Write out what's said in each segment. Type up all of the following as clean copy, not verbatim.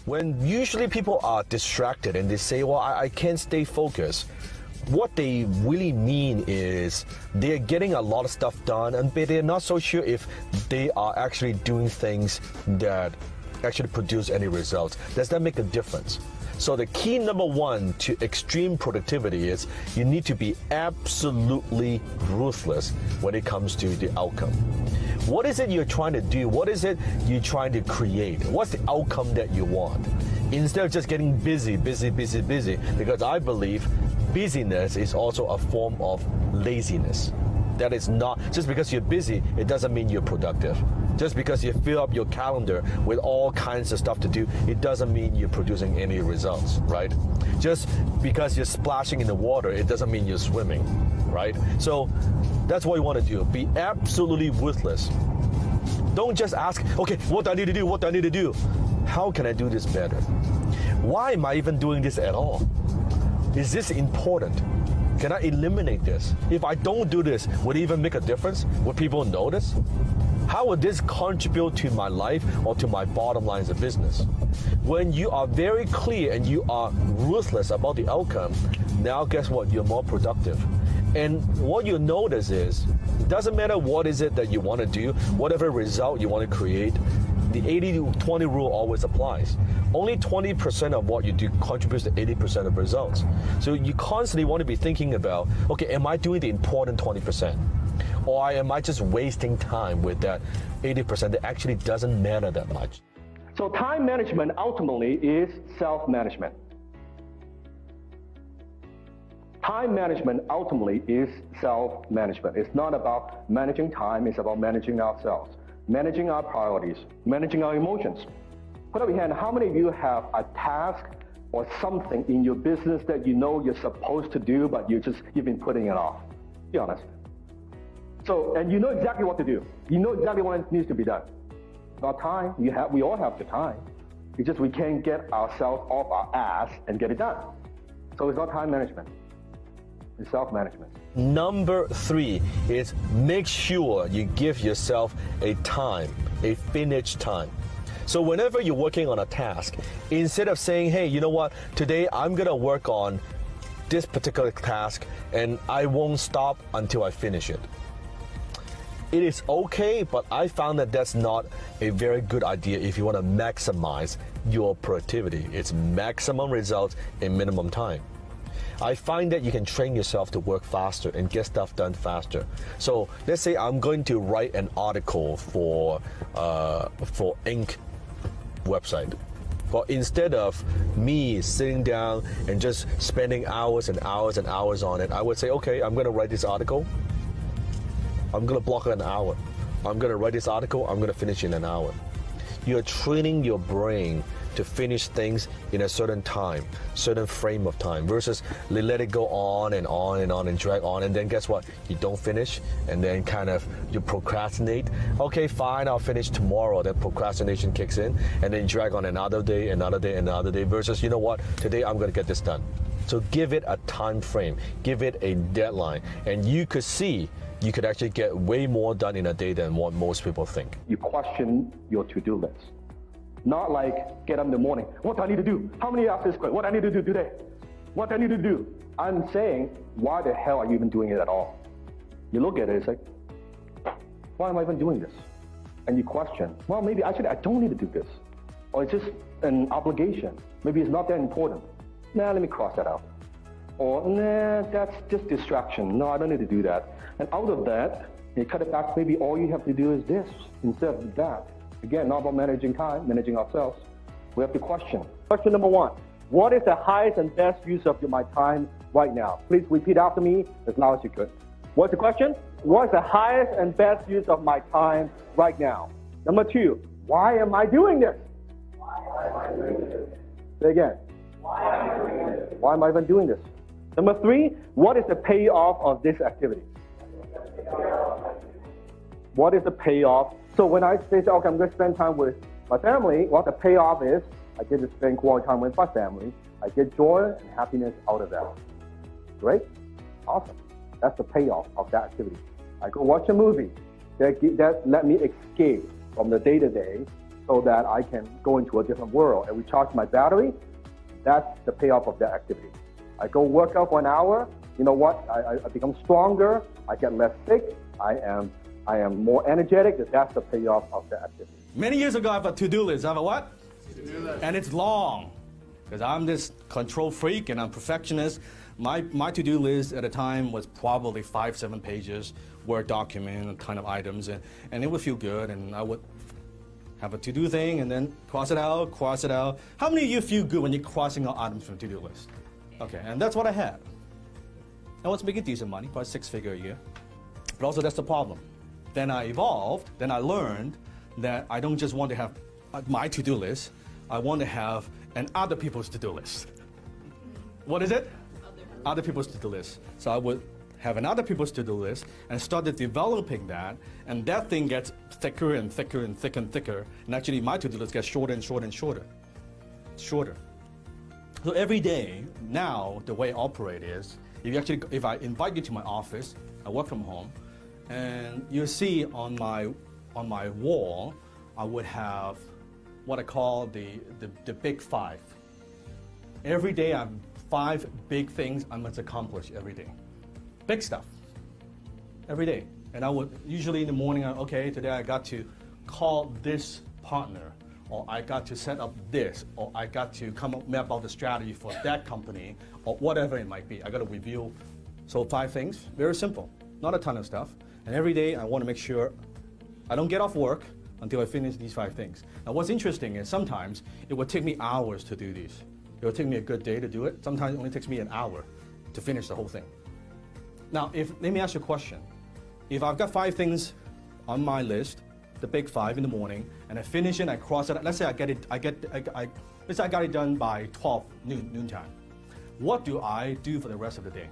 When usually people are distracted and they say, well, I can't stay focused, what they really mean is they're getting a lot of stuff done, but they're not so sure if they are actually doing things that actually produce any results. Does that make a difference? So the key number one to extreme productivity is you need to be absolutely ruthless when it comes to the outcome. What is it you're trying to do? What is it you're trying to create? What's the outcome that you want? Instead of just getting busy, because I believe busyness is also a form of laziness. That is not, just because you're busy, it doesn't mean you're productive. Just because you fill up your calendar with all kinds of stuff to do, it doesn't mean you're producing any results, right? Just because you're splashing in the water, it doesn't mean you're swimming, right? So that's what you want to do. Be absolutely ruthless. Don't just ask, okay, what do I need to do? What do I need to do? How can I do this better? Why am I even doing this at all? Is this important? Can I eliminate this? If I don't do this, would it even make a difference? Would people notice? How would this contribute to my life or to my bottom line as a business? When you are very clear and you are ruthless about the outcome, now guess what? You're more productive. And what you notice is, it doesn't matter what is it that you want to do, whatever result you want to create, the 80-20 rule always applies. Only 20% of what you do contributes to 80% of results. So you constantly want to be thinking about, okay, am I doing the important 20%? Or am I just wasting time with that 80% that actually doesn't matter that much? So time management ultimately is self-management. Time management ultimately is self-management. It's not about managing time, it's about managing ourselves, managing our priorities, managing our emotions. Put up your hand, how many of you have a task or something in your business that you know you're supposed to do, but you've been putting it off? Be honest. So, and you know exactly what to do. You know exactly what needs to be done. About time, we all have the time. It's just we can't get ourselves off our ass and get it done. So it's not time management. It's self-management. Number 3 is make sure you give yourself a time, a finish time. So whenever you're working on a task, instead of saying, hey, you know what, today I'm going to work on this particular task and I won't stop until I finish it. It is okay, but I found that that's not a very good idea if you want to maximize your productivity. It's maximum results in minimum time. I find that you can train yourself to work faster and get stuff done faster. So let's say I'm going to write an article for Inc. website. But instead of me sitting down and just spending hours and hours and hours on it, I would say, okay, I'm going to write this article. I'm going to block an hour. I'm going to write this article. I'm going to finish in an hour. You're training your brain to finish things in a certain time, certain frame of time, versus let it go on and on and on and drag on, and then guess what? You don't finish, and then kind of you procrastinate. Okay, fine, I'll finish tomorrow. Then procrastination kicks in, and then drag on another day, versus, you know what? Today I'm going to get this done. So give it a time frame, give it a deadline, and you could see you could actually get way more done in a day than what most people think. You question your to-do list. Not like, get up in the morning, what do I need to do? How many hours is quick? What do I need to do today? What do I need to do? I'm saying, why the hell are you even doing it at all? You look at it, it's like, why am I even doing this? And you question, well, maybe actually I don't need to do this. Or it's just an obligation. Maybe it's not that important. Nah, let me cross that out. Or, nah, that's just distraction. No, I don't need to do that. And out of that, you cut it back, maybe all you have to do is this instead of that. Again, not about managing time, managing ourselves. We have to question. Question number 1, what is the highest and best use of my time right now? Please repeat after me as loud as you could. What's the question? What's the highest and best use of my time right now? Number 2, why am I doing this? Say again. Why am I even doing this? Number 3, what is the payoff of this activity? What is the payoff? So when I say, okay, I'm going to spend time with my family, what the payoff is, I get to spend quality time with my family. I get joy and happiness out of that. Great? Awesome. That's the payoff of that activity. I go watch a movie that let me escape from the day-to-day so that I can go into a different world and recharge my battery. That's the payoff of that activity. I go work out for an hour. You know what? I become stronger. I get less sick. I am more energetic. That's the payoff of the activity. Many years ago, I have a to-do list. I have a what? To-do list. And it's long, because I'm this control freak and I'm perfectionist. My to-do list at the time was probably 5-7 pages, Word document, a ton of items, and it would feel good, and I would have a to-do thing and then cross it out, cross it out. How many of you feel good when you're crossing out items from the to-do list? Okay, and that's what I had. I was making decent money, probably 6-figure a year. But also that's the problem. Then I evolved, then I learned that I don't just want to have my to-do list, I want to have other people's to-do list. What is it? Other people's to-do list. So I would have another people's to-do list and started developing that, and that thing gets thicker and thicker and thicker and thicker, and actually my to-do list gets shorter and shorter and shorter. Shorter. So every day, now, the way I operate is, if I invite you to my office, I work from home, and you'll see on my wall, I would have what I call the big 5. Every day I have 5 big things I must accomplish every day. Big stuff. Every day. And I would, usually in the morning, okay, today I got to call this partner, or I got to set up this, or I got to map out the strategy for that company, or whatever it might be. I got to review. So 5 things, very simple, not a ton of stuff. And every day I want to make sure I don't get off work until I finish these 5 things. Now what's interesting is sometimes it would take me hours to do these. It would take me a good day to do it. Sometimes it only takes me an hour to finish the whole thing. Now, let me ask you a question. If I've got 5 things on my list, the big 5 in the morning, and I finish it, I cross it. Let's say let's say I got it done by 12 noontime. What do I do for the rest of the day?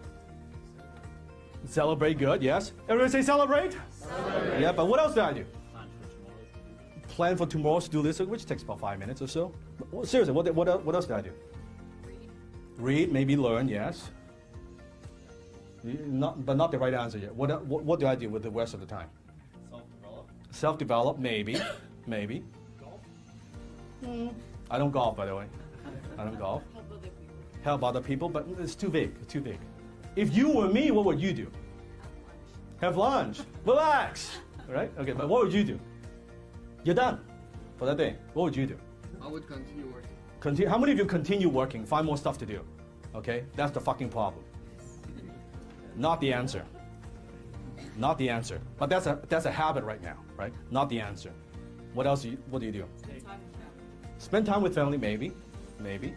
Celebrate, good, yes. Everyone say celebrate? Celebrate. Yeah, but what else do I do? Plan for tomorrow's to-do list, which takes about 5 minutes or so. Well, seriously, what else do I do? Read, maybe learn, yes. But not the right answer yet. What do I do with the rest of the time? Self-develop. Self-develop, maybe. Maybe. Golf? I don't golf, by the way. I don't golf. Help other people. Help other people, but it's too big. Too big. If you were me, what would you do? Have lunch. Relax. Right? Okay, but what would you do? You're done for that day. What would you do? I would continue working. How many of you continue working? Find more stuff to do. Okay? That's the fucking problem. Not the answer. Not the answer. But that's a habit right now, right? Not the answer. What else? What do you do? Spend time with family, maybe. Maybe.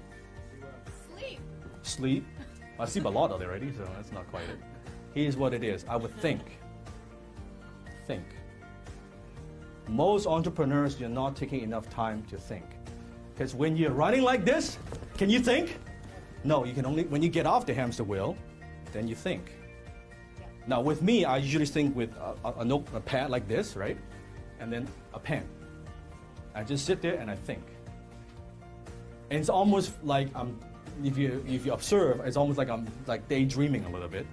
Sleep. Sleep. I sleep a lot already, so that's not quite it. Here's what it is. I would think. Think. Most entrepreneurs, you're not taking enough time to think. Because when you're running like this, can you think? No, you can only, when you get off the hamster wheel, then you think. Now with me, I usually think with a pad like this, right? And then a pen. I just sit there and I think. And it's almost like if you observe, it's almost like I'm like daydreaming a little bit.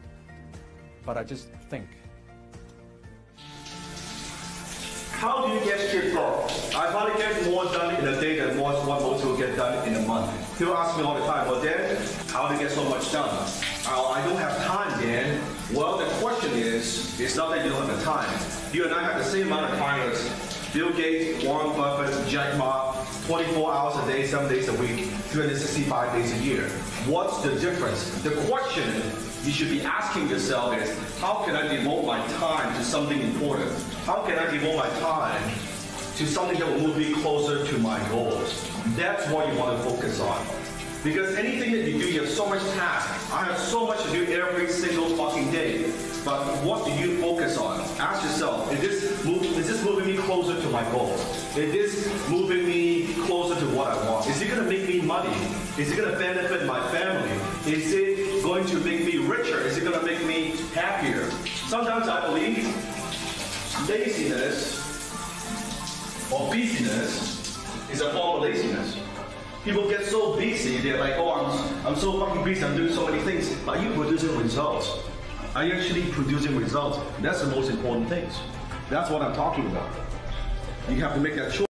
But I just think. How do you get shit done? I probably get more done in a day than what most will get done in a month. People ask me all the time, well Dan, how do you get so much done? I don't have time, Dan. Well, the question is, it's not that you don't have the time. You and I have the same amount of time as Bill Gates, Warren Buffett, Jack Ma, 24 hours a day, 7 days a week, 365 days a year. What's the difference? The question you should be asking yourself is, how can I devote my time to something important? How can I devote my time to something that will move me closer to my goals? That's what you want to focus on. Because anything that you do, you have so much task. I have so much to do every single fucking day. But what do you focus on? Ask yourself, is this moving me closer to my goals? Is this moving me closer to what I want? Is it going to make me money? Is it going to benefit my family? Is it going to make me richer? Is it going to make me happier? Sometimes I believe laziness or busyness is a form of laziness. People get so busy, they're like, oh, I'm so fucking busy, I'm doing so many things. Are you producing results? Are you actually producing results? That's the most important things. That's what I'm talking about. You have to make that choice.